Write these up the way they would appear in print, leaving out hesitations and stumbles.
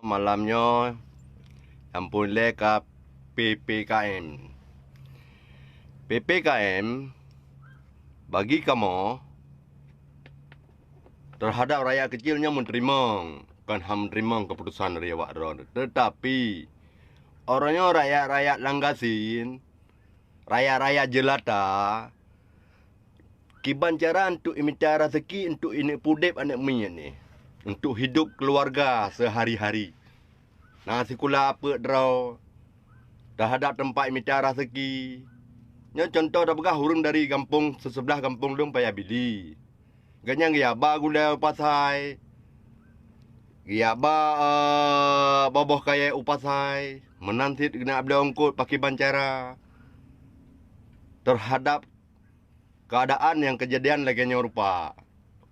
Malamnya ampun leka PPKM. PPKM bagi kamu terhadap rakyat kecilnya menerima, kan menerima keputusan dari awak ron. Tetapi orangnya rakyat-rakyat langgasin, rakyat-rakyat jelata, kiban cara untuk imita rezeki untuk ini pudep anak mi ni. Untuk hidup keluarga sehari-hari. Nasi kula apa draw terhadap tempat imita rezeki. Nya contoh dah begah hurung dari kampung sesebelah kampung dong payah bili. Ganyang ya ba gula upasai. Ya ba boboh kaya upasai. Menantit kena abda ongkot pakai bancara. Terhadap keadaan yang kejadian lagi rupa.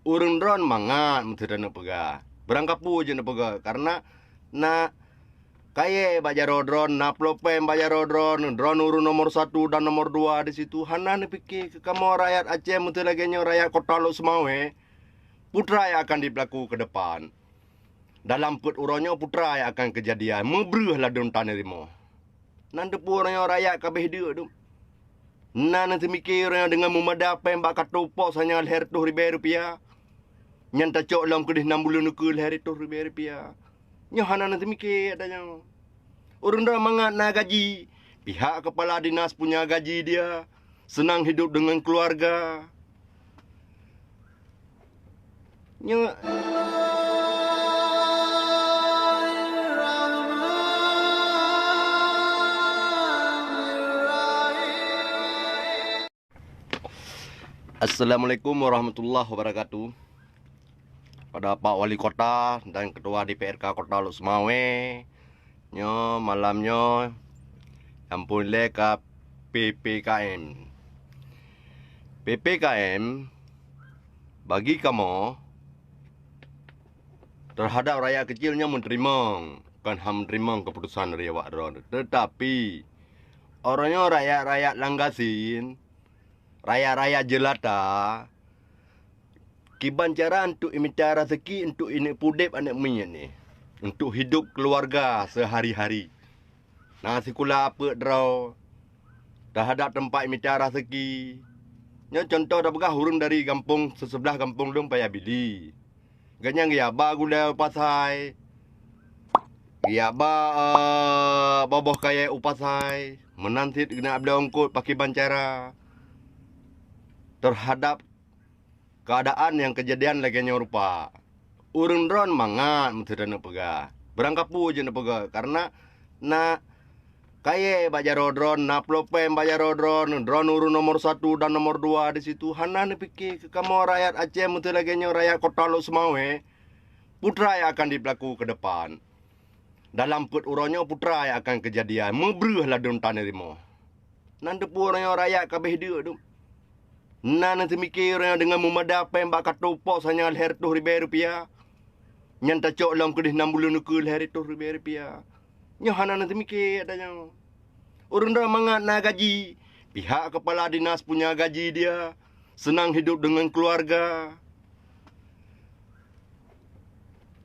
Urun dron mangat mesti nak pegah. Berangkapu je nak pegah karena nak kaya bajaro drone, nak pelopem bajaro drone, drone urun nomor 1 dan nomor 2 di situ. Hana ni fikir kamu rakyat Aceh mesti lagi rakyat Kota Lok Semawe. Putra yang akan dibelaku ke depan. Dalam put uronyo putra yang akan kejadian. Membruh lah dun tanah rimo. Nanti pun rakyat kabeh dia tu. Nanti mikir dengan memadapkan bakat tupok hanya leher tu RM1,000. Yang tak cok dalam kedih 6 bulan ke leher tu RM1,000. Nyo hana nanti mikir adanya. Orang dah mangat nak gaji. Pihak kepala dinas punya gaji dia. Senang hidup dengan keluarga. Nyo Assalamualaikum warahmatullahi wabarakatuh. Pada Pak Wali Kota dan Ketua DPRK Kota Lok Semawe. Nyo malamnya ampun leka PPKM. PPKM bagi kamu terhadap rakyat kecilnya menerima, kan menerima keputusan dari awak ron. Tetapi orangnya rakyat-rakyat langgasin, rakyat-rakyat jelata, kiban cara untuk imita rezeki untuk ini pudep anak mi ni. Untuk hidup keluarga sehari-hari. Nasi kula apa draw terhadap tempat imita rezeki. Nya contoh dah begah hurung dari kampung sesebelah kampung dong payah bili. Ganyang ya ba gula upasai. Ya ba boboh kaya upasai. Menantit kena abda ongkot pakai bancara. Terhadap keadaan yang kejadian lagi rupa. Urun drone mangat mesti nak pegah. Berangkapu je nak pegah karena nak kaya bajaro drone, nak pelopem bajaro drone, drone urun nomor 1 dan nomor 2 di situ. Hana ni fikir kamu rakyat Aceh mesti lagi rakyat Kota Lok Semawe. Putra yang akan dibelaku ke depan. Dalam put uronyo putra yang akan kejadian. Membruh lah dun tanah rimo. Nanti pun rakyat kabeh dia tu. Nanti mikir dengan memadapkan bakat tupok hanya leher tu RM1,000. Yang tak cok dalam kedih 6 bulan ke leher tu RM1,000. Nyo hana nanti mikir adanya. Orang dah mangat nak gaji. Pihak kepala dinas punya gaji dia. Senang hidup dengan keluarga.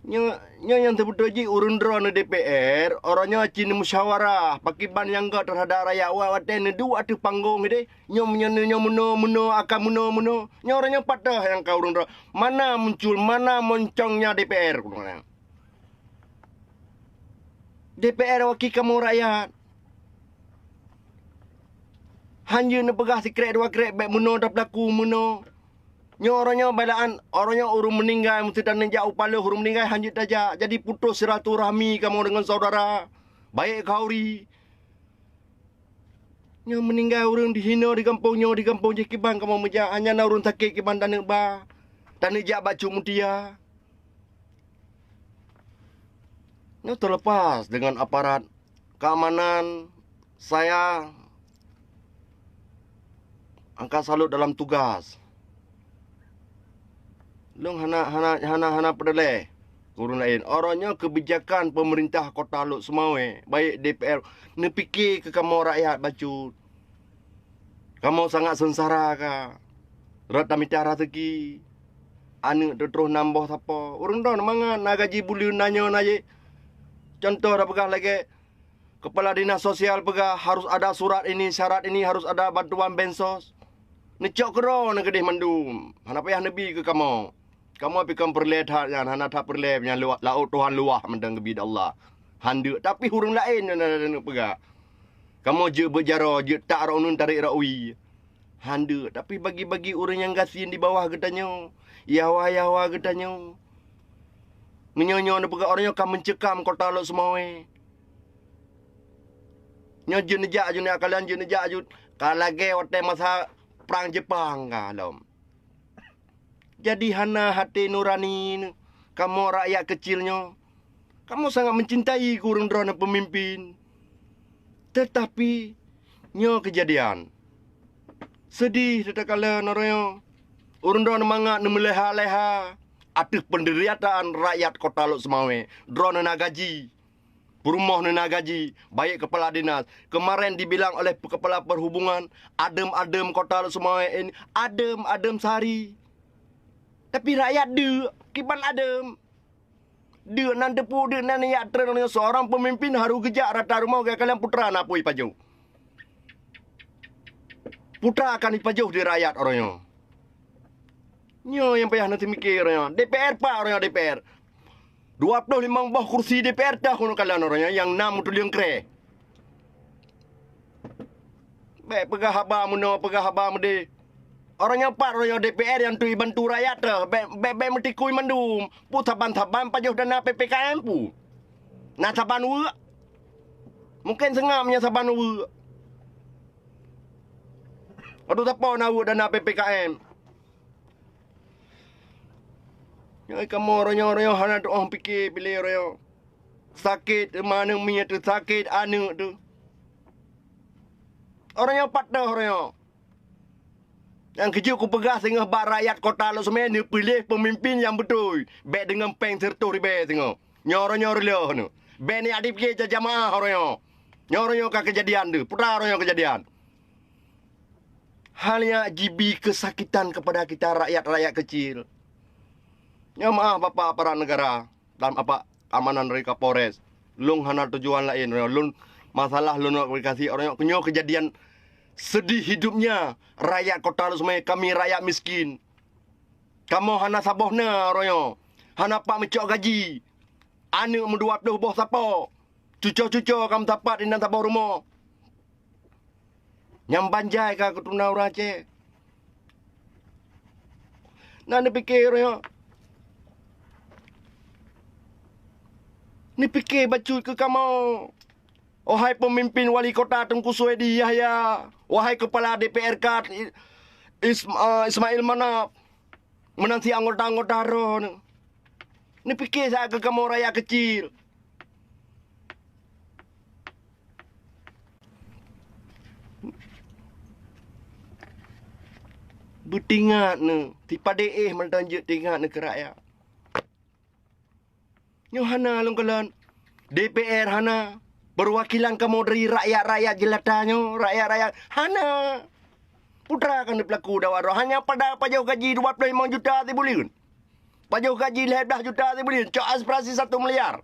Nyo yang terbetul je urun drone DPR, orangnya cina musyawarah, pakai ban yang gak terhadap rakyat waten dua tu panggung ni. Nyo meno akan meno. Nyo orangnya patah yang kau urun drone. Mana muncul, mana moncongnya DPR kurang. DPR wakil kamu rakyat. Hanya nak pegah sikret dua krek baik meno dah berlaku meno. Nyo orangnya balaan, orangnya urung meninggal mesti dan jauh pala urung meninggal hanjut aja. Jadi putus silaturahmi kamu dengan saudara. Baik kauri. Nyo meninggal urung dihina di kampung je kiban kamu meja hanya na urung sakit kiban dan ba. Dan jak bacu mutia. Nyo terlepas dengan aparat keamanan saya angkat salut dalam tugas. Long hana pedale. Kurun lain. Orangnya kebijakan pemerintah Kota Lok Semawe. Baik DPR. Ni fikir ke kamu rakyat bacut. Kamu sangat sengsara ke. Rata minta rezeki. Anak tu terus nambah siapa. Orang dah mangan nak gaji bulan nanya. Contoh dah pegah lagi. Kepala Dinas Sosial pegah harus ada surat ini, syarat ini, harus ada bantuan bensos. Necok kero nak kedih mandum. Hana payah nabi ke kamu. Kamu api kam perlihat yang hana tak perlihat yang laut Tuhan luah mendang gebid Allah. Handa tapi hurung lain yang pegah. Kamu je berjara, je tak ronun tarik rawi. Handa tapi bagi-bagi orang yang gasin di bawah getanya. Yawa getanya. Menyonya nak pegah orang yang kam mencekam kota lo semua. Nyo jenejak je nak kalian jenejak je. Kalau lagi waktu masa perang Jepang kalau. Jadi hana hati nurani ni. Kamu rakyat kecilnya. Kamu sangat mencintai kurang drone pemimpin. Tetapi nyo kejadian. Sedih tetak kala noryo. Urang drone mangat nemeleha-leha. Ada penderitaan rakyat kota Lok Semawe. Drone nak gaji. Perumah nak gaji. Baik kepala dinas. Kemarin dibilang oleh kepala perhubungan. Adem-adem kota Lok Semawe ini. Adem sehari. Tapi rakyat dia. Kiban adem. Dia nan depu. Dia nan niat tren. Seorang pemimpin harus kejak rata rumah. Kaya kalian putra nak pun ipajau. Putra akan ipajau di rakyat orangnya. Nyo yang payah nanti mikir orangnya. DPR pak orangnya DPR. 25 buah kursi DPR dah kono kalian orangnya. Yang 6 untuk yang kere. Baik pegah haba muno. Pegah haba mede. Orangnya 4 orangnya DPR yang tu bantu rakyat dah. Baik mesti kui mandum. Pu taban-taban pajau dana PPKM pu. Nah taban ua. Mungkin sengamnya taban ua. Aduh tapa nak ua dana PPKM. Yang kamu orang-orang hana tu orang fikir bila orang sakit mana minyak tu sakit anak tu. Orang yang patah orang yang. Yang kerja ku pegah sehingga bak rakyat kota Lok Semawe ni pilih pemimpin yang betul. Baik dengan peng sertuh ribe tengok. Nyoro-nyoro leh tu. Baik ni adik fikir jamaah orang yang. Nyoro-nyoro ke kejadian tu. Putra orang yang kejadian. Halnya jibi kesakitan kepada kita rakyat-rakyat kecil. Ya maaf Bapak para negara dan apa amanan dari Kapolres. Lung hana tujuan lain. Lung masalah lung nak kasih orang yang kejadian sedih hidupnya rakyat kota Lok Semawe kami rakyat miskin. Kamu hana sabohna orang yang hana pak mencok gaji. Anak mendua puluh boh siapa? Cucu-cucu kamu dapat di dalam rumah. Yang banjai ka ketuna orang Aceh. Nah ni fikir orang yang ni fikir bacut ke kamu. Wahai pemimpin wali kota Tengku Suedi Yahya. Wahai kepala DPR Kat Ismail Manap. Menanti anggota-anggota ron. Ni fikir saya ke kamu rakyat kecil. Bertingat ni. Tipa deeh mentanjuk tingat ni ke rakyat. Hana longkalan DPR hana perwakilan kamu dari rakyat-rakyat jelatanya rakyat-rakyat hana putra kan berlaku dawaro hanya pada pajau gaji 25 juta ti bulan pajau gaji 11 juta ti bulan cok aspirasi 1 miliar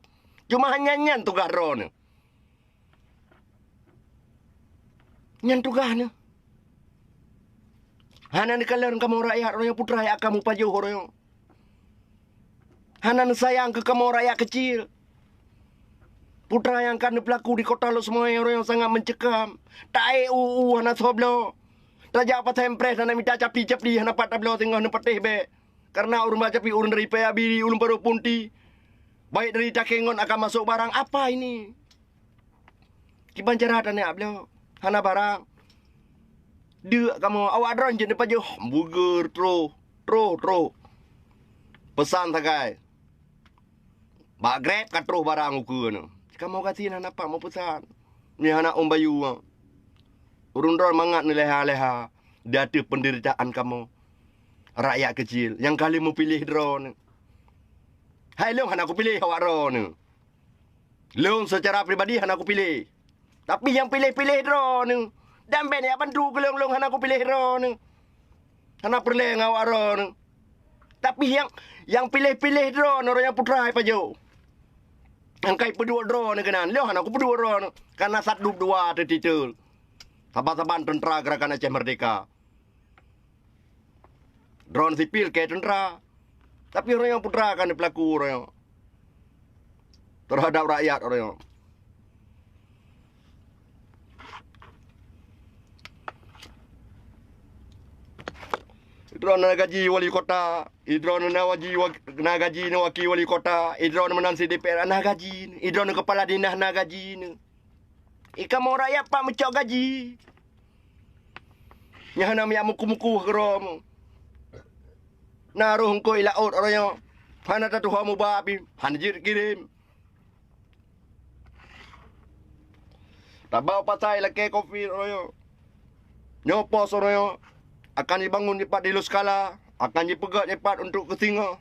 cuma hanya nyan tugas ron nyan tugas ni hana dikalan kamu rakyat orang putra yang kamu pajau orang hana sayang ke kamu rakyat kecil. Putra yang kan berlaku di kota Lok Semawe orang yang sangat mencekam. Tak hana soblo. Raja apa tempres hana minta capi-capi hana pat tablo tengah hana patih be. Karena urun baca pi urun dari PAB ulun baru punti. Baik dari Takengon akan masuk barang apa ini? Kiban cara tanya ablo. Hana barang. Dia kamu awak dron je depan je hamburger tro. Pesan sakai. Bak grab kat terus barang ukur ni. Kamu kasih nak apa mau pesan. Ni anak Om Bayu. Urun dron mangat ni leha-leha. Dia ada penderitaan kamu. Rakyat kecil. Yang kali mau pilih drone. Hai long anak aku pilih awak drone. Long secara pribadi anak aku pilih. Tapi yang pilih-pilih drone. Dan ben ya bantu ke long anak aku pilih drone. Anak perleng awak drone. Tapi yang pilih-pilih drone orang yang putra apa jauh. Angkai pedua drone kenan. Leo aku pedua drone. Karena satu dua titul. Saban-saban tentera gerakan Aceh Merdeka. Drone sipil kayak tentera. Tapi orang yang putra kan pelaku orang yang terhadap rakyat orang yang. Idron na gaji wali kota, idron na gaji na wakil wali kota, idron menan si DPR na gaji, idron kepala dinas na gaji ni. Ika mau rakyat pak mencok gaji. Nya hana miak muku-muku kerom. Naruh ko ilaut orang yang hana tatu hamu babi, hana jir kirim. Tabau pasai laki kopi orang yang. Nyopos orang yang. Akan dibangun cepat di Luskala, akan dipegat cepat untuk ke Singa.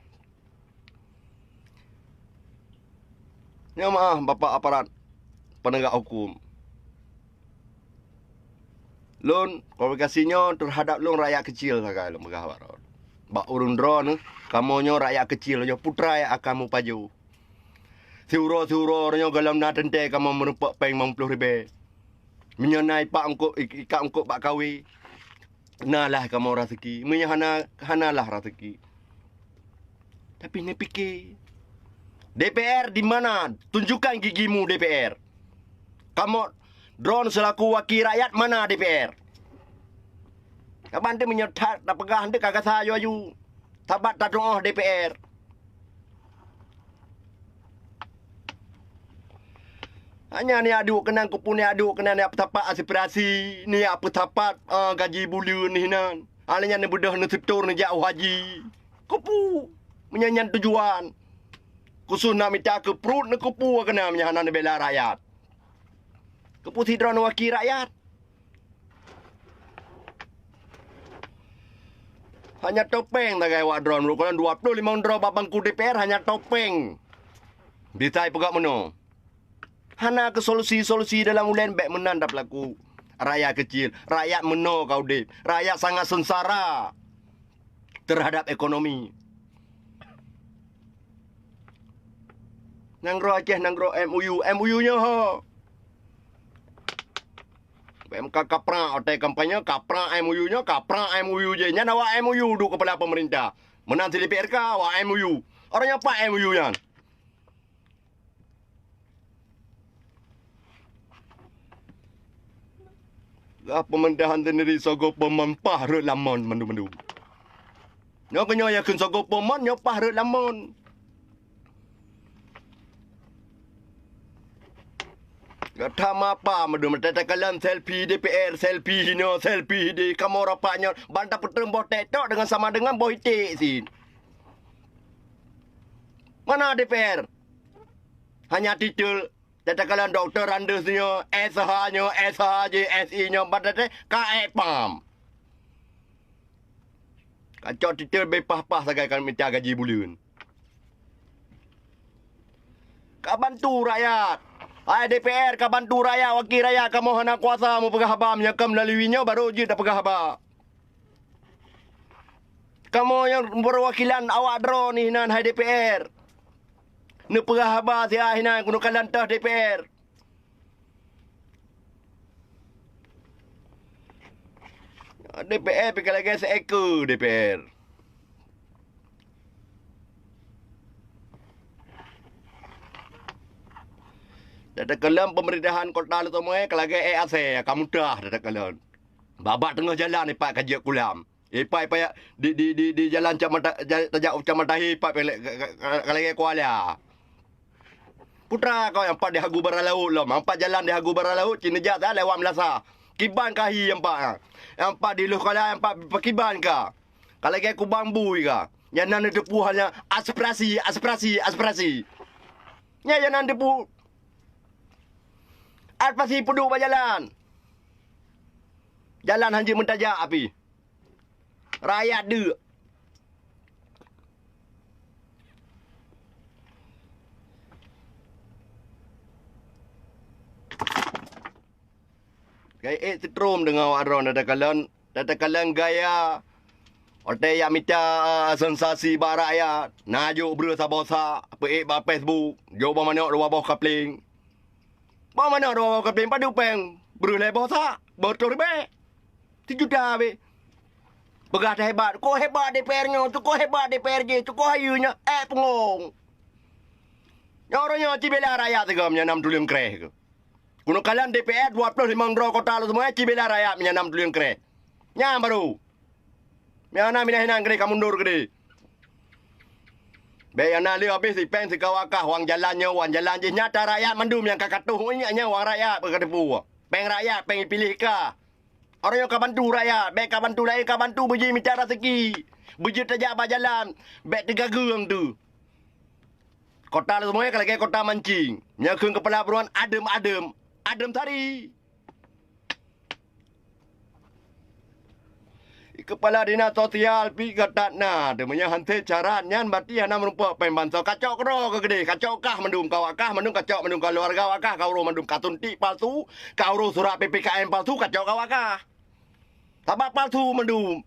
Ya maaf Bapak aparat penegak hukum. Lun komunikasinya terhadap lun rakyat kecil sakai lun megah. Bak urun drone kamonyo rakyat kecil yo putra yang akan mu paju. Siuro orangnya galam na tente kamu merupak peng 50 ribu. Menyenai pak angkuk ikat angkuk bak kawi. Nalah kamu rezeki. Hanalah rezeki. Tapi ni fikir. DPR di mana? Tunjukkan gigimu DPR. Kamu drone selaku wakil rakyat mana DPR? Kapan dia menyetat tak pegah dia kagak sayo aju. Tabat tak doa DPR. Hanya ni aduk kenang kupun ni aduk kenang ni apa tapak aspirasi ni apa tapak gaji bulan ni nan. Alanya ni budah ni setor ni jauh haji. Kupu menyanyian tujuan. Khusus nak minta ke perut ni kupu kena menyahanan ni bela rakyat. Kupu sidron wakil rakyat. Hanya topeng tak gaya wak drone. Kalau 25 drone babangku DPR hanya topeng. Bisa pegak meno. Hana ke solusi-solusi dalam ulen baik menan dah pelaku. Rakyat kecil. Rakyat meno kau dip. Rakyat sangat sengsara. Terhadap ekonomi. Nanggro Aceh, nanggro MOU. MOU-nya ho. PMK kapra. Otai kampanye kapra MOU-nya. Kapra MOU je. Nya awak MOU duk kepala pemerintah. Menan si DPR ka awak MOU. Orangnya apa MOU-nya? Pemerintahan sendiri sogo pemempah rut lamon mendu-mendu. Nyo kenyo ya kun sogo pemon nyo pah rut lamon. Kata apa mendu mentata kalam selfie DPR selfie nyo selfie di kamera paknya bantah petrembok tetok dengan sama dengan boitik sin. Mana DPR? Hanya titul katakanlah doktor Andesnya, SH-nya, SHJ, SI-nya, badai KE PAM. Kacau titel bepah-pah sagai kan minta gaji bulan. Kau bantu rakyat. Hai DPR, kau bantu rakyat, wakil rakyat. Kamu hendak kuasa, mau pegah habah, menyakam melaluinya, baru je tak pegah habah. Kamu yang berwakilan awak drone ni, nan, hai DPR. Ni pegah habah siah hina gunakan lantah DPR. DPR pergi lagi seekor DPR. Dada kelam pemerintahan kota lu semua kelagi AC kamu dah dada kelam. Babak tengah jalan ni pak kaji kulam. Ipai di jalan tajak Camatahi pak kelagi kuala. Putra kau yang empat di Hagu Bara Laut lah. Empat jalan di Hagu Bara Laut. Cina Jat dah lewat Melasa. Kiban kahi empat. Empat di Luskala, empat pakiban ka. Kalau kaya ku bambu ka. Yang nan depu hanya aspirasi. Yang nan depu. Aspirasi penduduk berjalan. Jalan hanya mentajak api. Rakyat dia. Gaya setrum dengan awak ron data kalian gaya Ote ya mita sensasi ba rakyat. Najuk ber sabosa, peik ba Facebook, jo ba mana dua bawah kapling. Ba mana dua bawah kapling padu peng, ber le bosa, betul be. 3 juta be. Pegah hebat, kau hebat DPR-nya, tu kau hebat DPRJ, tu kau hayunya, pengong. Orangnya cibela rakyat segamnya 6 triliun kreh ke. Kuno kalian DPR 25 dro kota lu semua cibela rakyat punya 6 triliun kreh. Nya baru. Miana mina hinang gede kamu mundur gede. Bayana li habis si pen si kawakah wang jalannya wan jalan je nyata rakyat mendum yang kakatuh nya wang rakyat berkedepu. Peng rakyat peng pilih ka. Orang yang kabantu rakyat, baik kabantu rakyat kabantu beji bicara segi. Beji tajak jalan, baik tegagung tu. Kota lu semuanya kalau kayak kota mancing. Nyakung kepala beruan adem tari. Kepala dinas sosial pi gatat na demanya hantai carat nyan berarti hana merupa pembantu kacau kro ke gede kacau kah mendum kawakah mendum kacau mendum keluarga wakah kau ro mendum katunti palsu kau ro surat PPKM palsu kacau kawakah sabab palsu mendum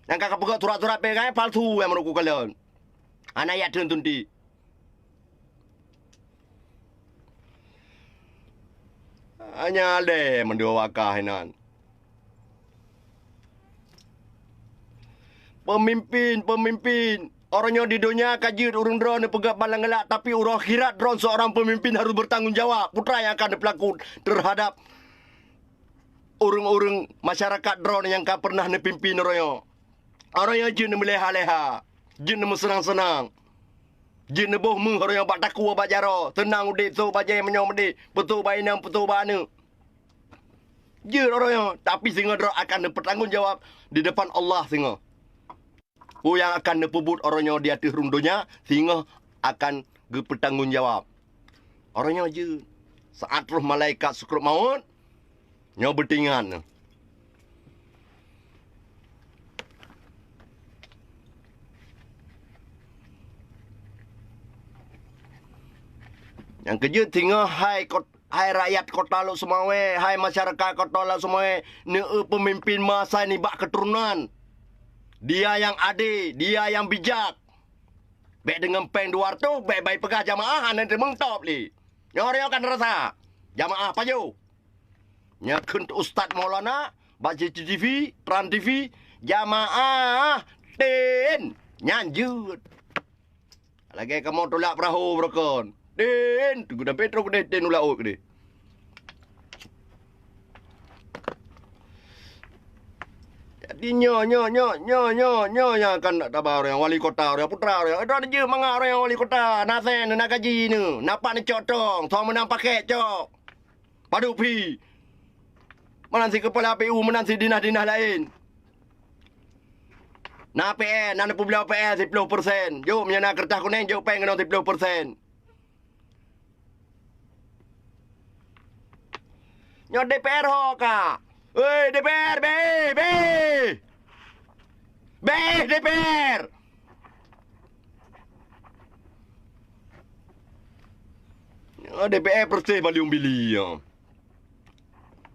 yang kakak pegang surat-surat PPKM palsu yang meruku kalian anak ya tunti hanya le mendua wakah hinan. Pemimpin. Orangnya di dunia kaji urung drone pegat balang gelak. Tapi urang akhirat drone seorang pemimpin harus bertanggungjawab. Putra yang akan berlaku terhadap urung-urung masyarakat drone yang akan pernah dipimpin orangnya. Orangnya jin meleha-leha. Jin senang-senang. Jin boh mu orangnya bak takwa bak jaro. Tenang udik so bajai menyong udik. Betul bainang betul bana. Jin orangnya. Tapi singa drone akan bertanggungjawab di depan Allah singa. Yang akan nepebut orangnya di atas rundunya sehingga akan bertanggungjawab. Orangnya je saat roh malaikat sukrat maut nyo bertingan. Yang kerja tinggal hai rakyat kota lu semua hai masyarakat kota lu semua ne pemimpin masa ni bak keturunan. Dia yang adil, dia yang bijak. Baik dengan peng 200, baik-baik pegah jamaah, nanti mengtop li. Yang orang akan rasa. Jamaah paju. Nyakun Ustaz Maulana, baca TV, Trans TV, jamaah, ten, nyanjut. Lagi kamu tolak perahu berkon. Den, tunggu dan Petro ke den ulah ke dia. Jadi nyo yang akan nak tabar yang wali kota orang putra orang. Ada je mangak orang yang wali kota. Nasen nak gaji ni. Nampak ni cok tong. Tong menang paket cok. Padu pi. Menansi kepala PU menansi dinas-dinas lain. Na PN, na publik PN 10%. Jom menyana kertas kuning, jom peng kena 10%. Nyo DPR ho ka. Oi DPR, DPR. DPR bersih baliung bili ya.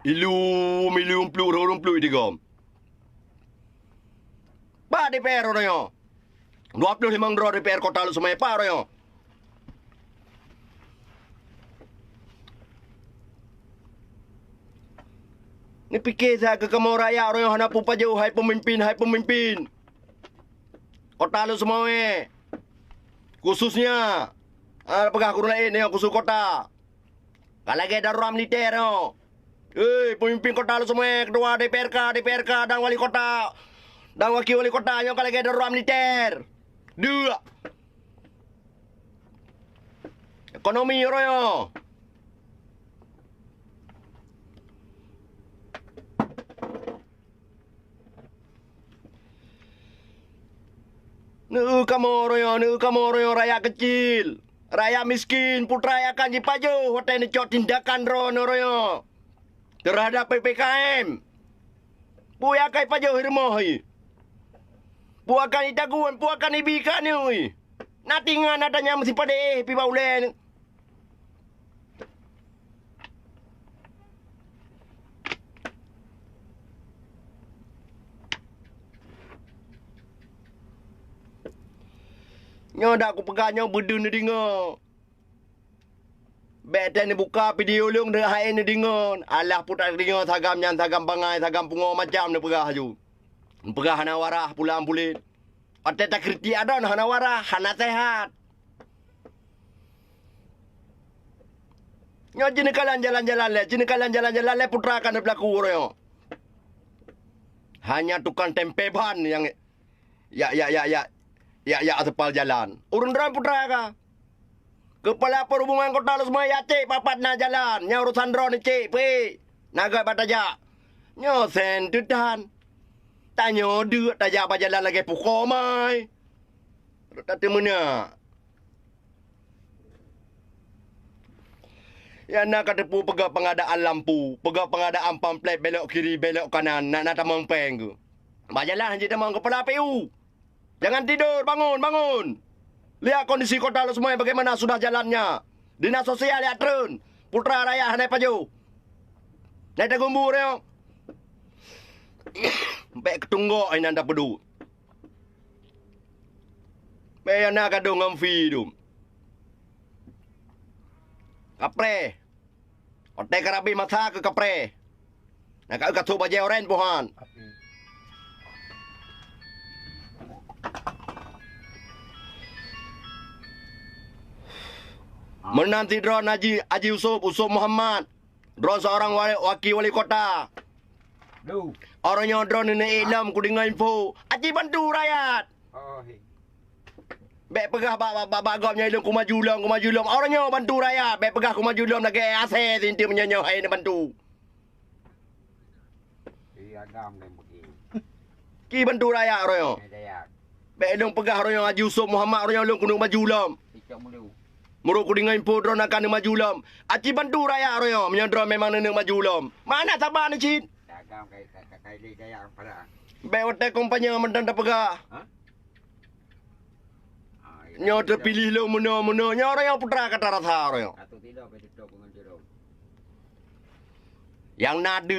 Milium pluk digom. Ba DPR orangnya. 25 dro DPR kota lu semua pa orangnya. Ni fikir saya ke kamu rakyat orang yang hendak pupa jauh. Hai pemimpin. Kota lu semua khususnya pegah kurun lain yang khusus kota. Kalau lagi darurat militer yo. Pemimpin kota lu semua, ketua DPRK dan wali kota. Dan wakil wali kota yang kalau lagi darurat militer. 2. Ekonomi orang yo. Kamu orang rakyat kecil. Rakyat miskin, putra yang akan dipaju. Hotel ni cok tindakan drone orang terhadap PPKM. Puya kai paju hirmah hi. Puakan itaguan, puakan ibikan ni. Natingan adanya mesti pada pi baulen. Nyo dak aku pegahnya bedun ni dingo. Bedan ni buka video ulung de hai ni dingon. Alah putak dingo sagam nyan sagam bangai sagam pungo macam ni pegah ju. Pegah hana warah pulang pulit. Ote tak kriti adon hana warah hana sehat. Nyo jinekalan jalan-jalan le putra kan berlaku royo. Hanya tukang tempe ban yang ya asepal jalan. Urun dran putra ka. Kepala Perhubungan Kota lu semua ya cik papat na jalan. Nya urusan drone ni cik pi. Naga bataja. Nyo sen tutan. Tanyo duk tajak jalan lagi pukul mai. Tata mana? Ya nak kata pegah pengadaan lampu, pegah pengadaan pamflet belok kiri belok kanan nak tamang peng ke. Bajalan je tamang kepala PU. Jangan tidur, bangun. Lihat kondisi kota lu semua bagaimana sudah jalannya. Dinas sosial lihat turun. Putra Raya naik paju. Naik tagumbur yo. Sampai ketunggok ini anda pedu. Bayar nak kadung amfi tu. Kapre. Otek karabi masa ke kapre. Nak kat tu baju oren pohan. Menanti drone Haji Yusuf Muhammad. Drone seorang wakil wali kota. Orangnya drone ini ilham ku dengar info. Haji bantu rakyat. Bek pegah bagapnya ilham ku maju lom. Orangnya bantu rakyat. Bek pegah ku maju lom lagi ase tinti menyanyo hai ni bantu. Ki bantu rakyat orangnya. Bek ilham pegah orangnya Haji Yusuf Muhammad orangnya ilham ku maju lom. Muruk ku dengan info drone akan maju lom. Aci bantu rakyat royo. Menyan drone memang nak maju lom. Mana sabar ni cin? Dagang kai gaya pada. Baik hotel kompanya mendan dah pegah. Nyo terpilih lo muno. Nyo royo putra kata rasa royo. Atau tidak betul dengan jeruk. Yang nada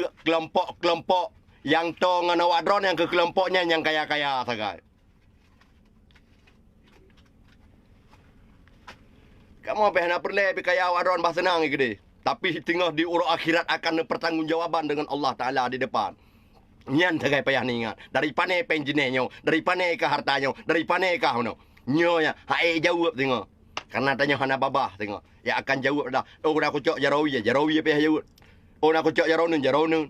kelompok yang to ngan awak drone yang ke kelompoknya yang kaya-kaya sagai. Kamu apa nak perle kaya awak drone bah senang gede. Tapi tengah di urut akhirat akan pertanggungjawaban dengan Allah Taala di depan. Nyan sagai payah ni ingat. Dari pane penjenenyo, dari pane ke hartanyo, dari pane ke hono. Nyo ya, hae jawab tengok. Karena tanya hana babah tengok. Ya akan jawab dah. Oh dah aku cok jarawi payah jawab. Oh nak aku cok jaronun.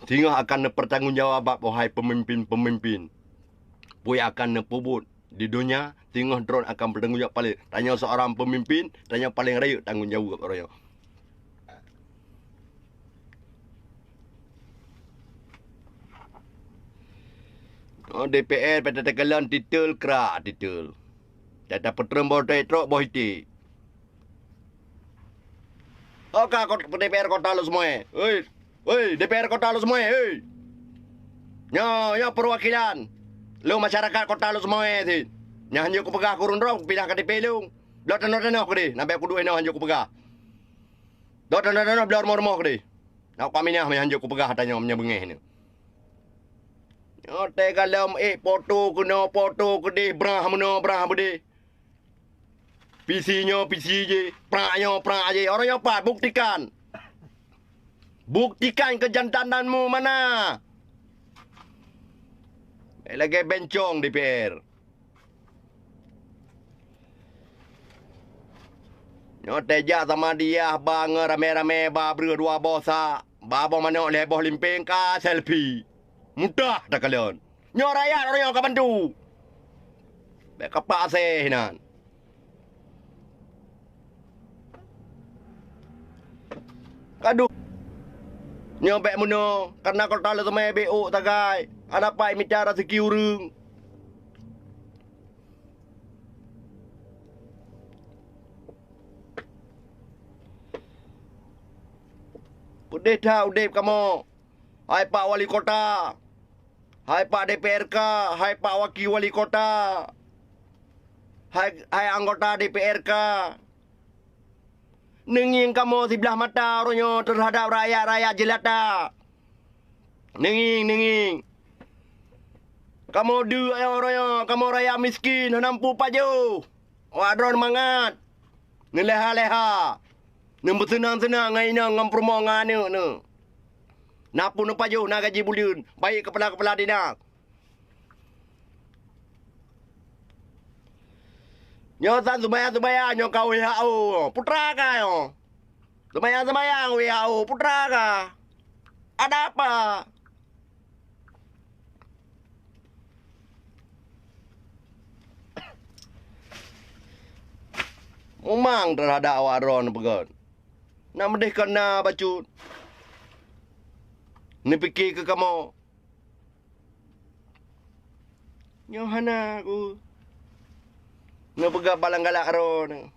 Tengok akan pertanggungjawaban wahai pemimpin. Puy akan nepubut di dunia tengok drone akan bertanggungjawab paling. Tanya seorang pemimpin, tanya paling raya tanggungjawab orangnya. Oh DPR pada tegelan titel kerak titel. Data petrem bawa truk bawa hiti. Oka DPR kota lu semua. Oi DPR kota lu semua. Nyo perwakilan. Lu masyarakat kota lu semua sih. Nya hanyo ku pegah kurun ro pindah ke DP lu. Blok tanah ku di. Nampak aku duit no hanyo ku pegah. Blok tanah blok rumah ku di. Nak paminah hanyo ku pegah tanya nya bengeh ni. Yo te kalam foto ku di brah budi. PC je, prak je. Orang apa buktikan. Buktikan kejantananmu mana. Lagi bencong DPR. Nyo tejak sama dia bang rame-rame babru dua bosa. Babong manok leboh limping ka selfie. Mudah dah kalian. Nyo rakyat orang ka bantu. Bek kapak seh nan. Kadu. Nyo bek muno karena kota le semai BO tagai. Ada pai bicara rezeki urang. Udeh dah udeh kamu. Hai Pak Wali Kota. Hai Pak DPRK, hai Pak Wakil Wali Kota. Hai anggota DPRK. Nenging kamu sebelah mata orangnya terhadap rakyat-rakyat jelata. Nenging. Kamu dua yang orang kamu raya miskin, nampu paju. Wadron mangat. Ni leha-leha. Ni bersenang-senang ngai na ngam permongan ni. Napu na paju na gaji bulan. Baik kepala-kepala dinak. Nyosan subaya-subaya nyo kau WHO. Putra ka yo. Sembayang-sembayang WHO. Putra ka. Ada apa? Memang terhadap waron pegon. Nak medih kena bacut. Ni fikir ke kamu? Nyohana aku. Nak pegang balang galak ron.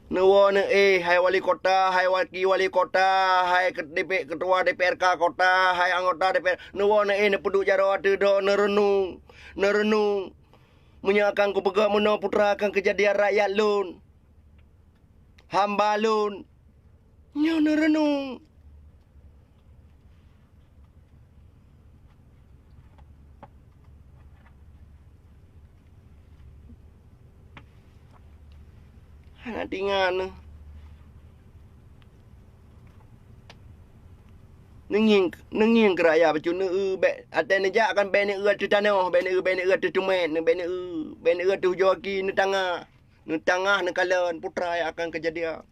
Nuwa hai wali kota, hai wakil wali kota, hai ketua DPRK kota, hai anggota DPR. Nuwa ne penduduk jaro ada do nerenung. Menyakan ku pegang meno putra akan kejadian rakyat lun. Hamba lun. Nyo nerenung. Nak tinggal ni. Nenging keraya bacu ne be ate ne ja kan be ne tu tanah be ne tu tumen be ne tu joki ne tangah ne kalan putra yang akan kejadian.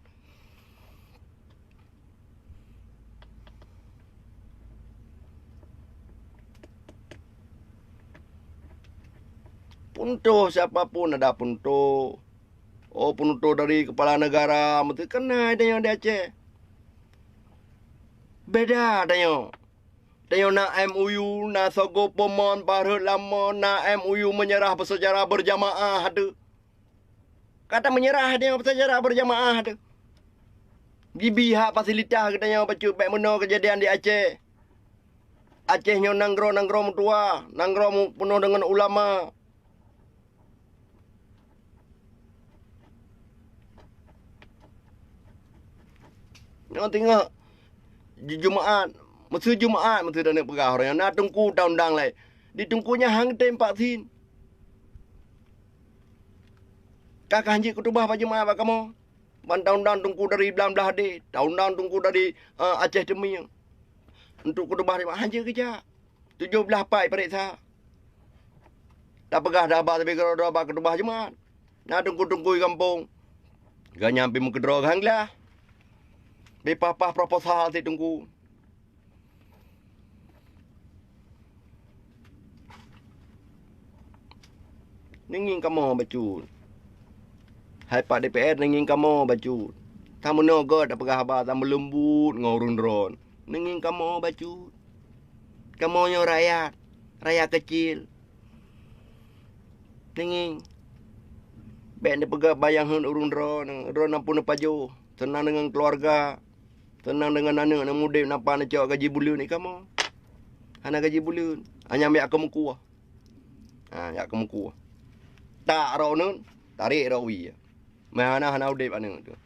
Punto siapapun ada punto. Oh punto dari kepala negara mesti kena ada yang di Aceh. Beda adanya. Tengok nak MOU, nak sogo pomon parut lama, nak MOU menyerah bersejarah berjamaah ada. Kata menyerah dia bersejarah berjamaah ada. Bibi hak fasilitas katanya baca baik mana kejadian di Aceh. Acehnya nanggro mutua, nanggro penuh dengan ulama. Nak tengok Jumaat, mesti dah nak perah orang yang nak tunggu tahun-tahun lain. Ditunggunya hang tempat sin. Kakak hanji kutubah pada Jumaat apa kamu? Ban tahun-tahun tunggu dari belah de, tahun-tahun tunggu dari Aceh Demi. Untuk kutubah di hanji kerja. 17 pai parik sah. Dah pegah dah bah tapi kalau dah bah kutubah Jumaat. Nak tunggu di kampung. Gak nyampe muka drog hang lah. Bepapah proposal si tunggu. Ningin kamu bacut. Hai Pak DPR ningin kamu bacut. Tamu nogot apa khabar tamu lembut ngorun dron. Ningin kamu bacut. Kamu nyo rakyat kecil. Ningin. Ben dia pegah bayang hun urun dron ampun paju. Tenang dengan keluarga. Tenang dengan anak muda nampak nak cakap gaji bulan ni kamu. Anak gaji bulan. Hanya ambil aku mukuah. Ya aku mukuah. Tak rau nun, tarik rau wi. Mana hana udip anu tu.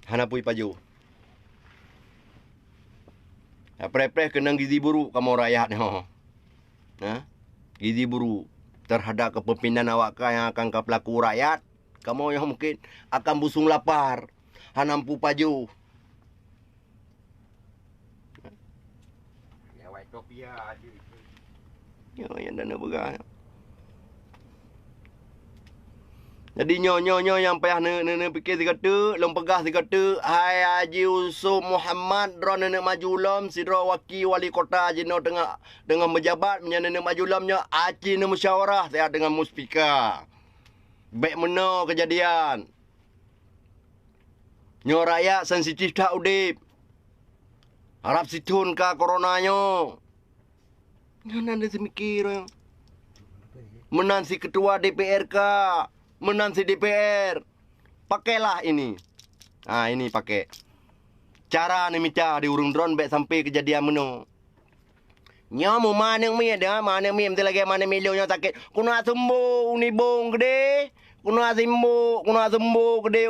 Hana pui paju. Ya pre-pre kena gizi buruk kamu rakyat ni. Gizi buruk terhadap kepemimpinan awak yang akan ke pelaku rakyat. Kamu yang mungkin akan busung lapar. Hana mampu paju. Topia aja. Ya, yang dana berah. Jadi nyo yang payah ne fikir si kata, long pegah si kata, hai Haji Yusuf Muhammad ron ne maju lom sidro wakil wali kota jino dengan menjabat menyana ne maju lomnya aci ne musyawarah saya dengan muspika. Baik meno kejadian. Nyo rakyat sensitif tak udip. Harap situn ka coronanyo. Ngan ada semikir. Menan si ketua DPR ka. Menan si DPR. Pakailah ini. Ini pakai. Cara ni minta di urung drone baik sampai kejadian meno. Nyamu mana mi ada, mana mi mesti lagi mana milionnya sakit. Kuna sembuh ni bong gede. kuno asimbo kede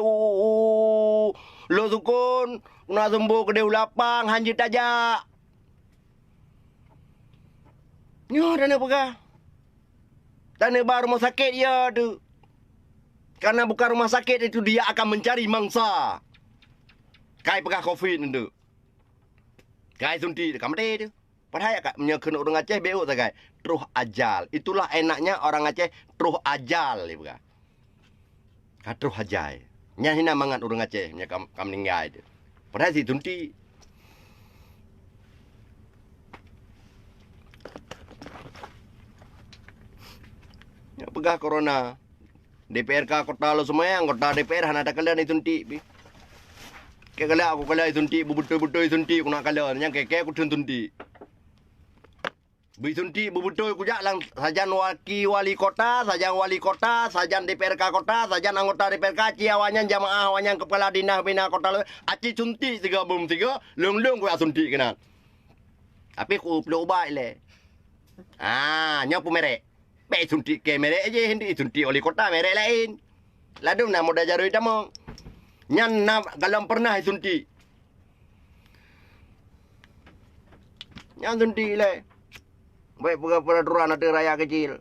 lo sukun, kuno asimbo kede ulapang hanjit aja. Nyo dana pegah. Dana bar rumah sakit ya tu. Karena bukan rumah sakit itu dia akan mencari mangsa. Kai pegah COVID itu. Kai sunti kamde tu. Padahal kak menyekun orang Aceh beu sagai. Truh ajal. Itulah enaknya orang Aceh truh ajal ya pegah. Truh ajal. Nya hina mangat orang Aceh nya kam ninggai tu. Padahal si sunti. Ya pegah corona. DPRK kota lo semua anggota DPR hana ada kalian itu sunti. Kayak kalian aku kalian sunti betul-betul sunti aku nak kalian yang kayak aku sunti. Bisunti betul ku jak lang sajan wali kota, sajan DPRK kota, sajan anggota DPRK ciawanyan jamaah wanyan kepala dinas bina kota lo aci sunti 3 bom 3 leung-leung ku sunti kena. Tapi ku perlu ubah le. Nyapu merek. Baik sunti ke merek aje hindi sunti wali kota merek lain. Ladum na muda jarui tamo. Nyan na kalau pernah sunti. Nyan sunti le. Baik peraturan ada raya kecil.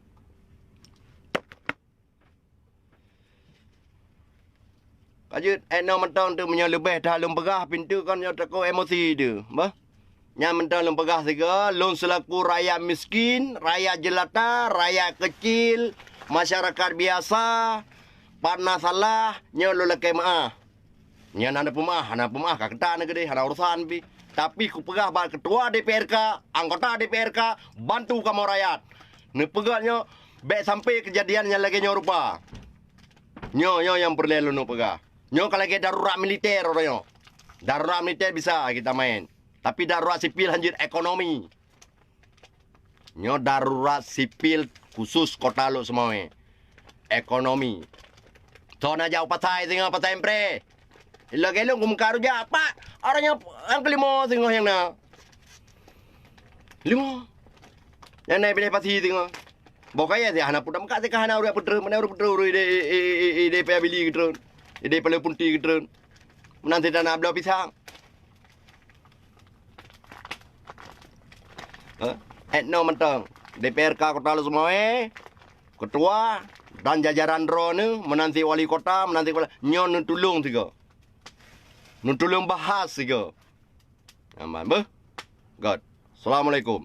Kajut eno mentang tu punya lebih dah lum pegah pintu kan nyo teko emosi tu. Bah. Nya mentang lum pegah tiga lun selaku rakyat miskin, rakyat jelata, rakyat kecil, masyarakat biasa, pernah salah nyo lu lekai maah. Nya nanda pemah ka kata negeri hana urusan pi. Tapi ku pegah bal ketua DPRK, anggota DPRK, bantu kamu rakyat. Ni pegahnya, baik sampai kejadian yang lagi nyorupa. Nyo yang perlu nu pegah. Nyo kalau lagi darurat militer orangnya. Darurat militer bisa kita main. Tapi darurat sipil lanjut ekonomi. Nyo darurat sipil khusus kota lu semua. Ekonomi. Tona jauh patai tinggal patai empre. Lagi lu kumkaru ja apa? Orangnya yang kelima tengok yang na. 5. Yang naik pilih pasti tengok. Bokaya sih hana pun mak sih hana udah putra mana udah putra udah ide pabili gitu. Ide pala punti gitu. Menanti dana belah pisang. No mentang. DPRK kota lu semua ketua dan jajaran drone menanti wali kota menanti nyon tulung tiga. Nutulung bahas juga. Aman, bah. God. Assalamualaikum.